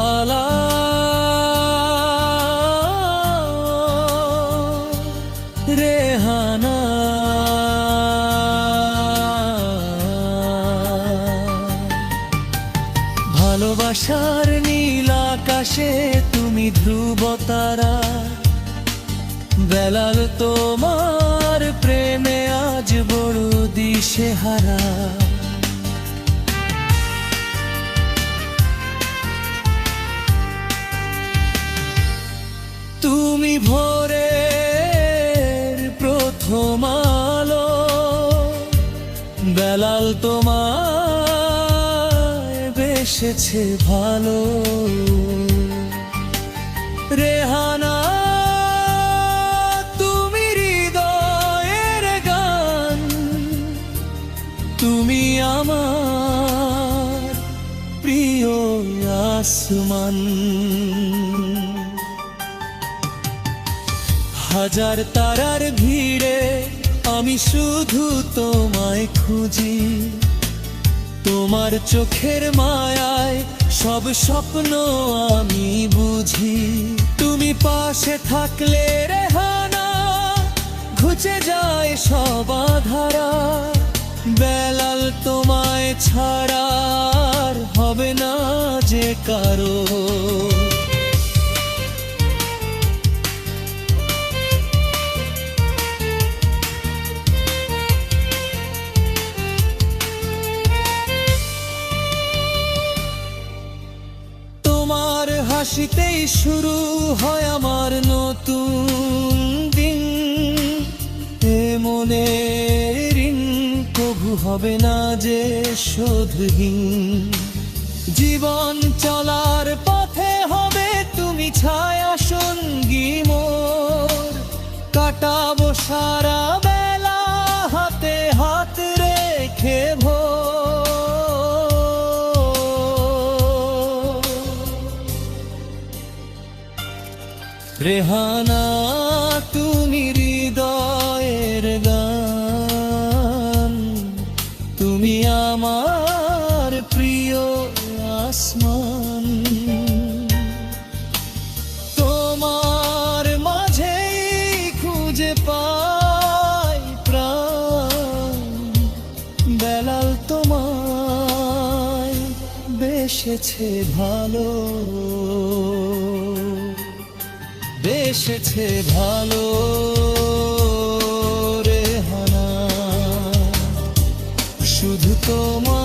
আলা রেহানা ভালোবাসার নীল আকাশে তুমি ধ্রুব তারা, বেলাল তোমার প্রেমে আজ বড় দিশেহারা। তুমি ভোরের প্রথম আলো, বেলাল তোমায় বেসেছে ভালো। রেহানা তুমি হৃদয়ের গান, তুমি আমার প্রিয় আসমান। হাজার তারার ভিড়ে আমি শুধু তোমায় খুঁজি, তোমার চোখের মায়ায় সব স্বপ্ন আমি বুঝি। তুমি পাশে থাকলে রেহানা ঘুচে যায় সব আধারা, বেলাল তোমায় ছাড়া আর হবে না যে কারো। তোমার হাসিতেই শুরু হয় আমার নতুন দিন, এ মনের ঋণ কভু হবে না যে শোধহীন। জীবন চলার পথে হবে তুমি ছায়া সঙ্গী মোর, কাটাবো সারা বেলা হাতে হাত রেখে ভোর। রেহানা তুমি হৃদয়ের গান, তুমি আমার প্রিয় আসমান। তোমার মাঝেই খুঁজে পাই প্রাণ, বেলাল তোমায় বেসেছে ভালো, বেসেছে ভালো। রেহানা শুধু তোমার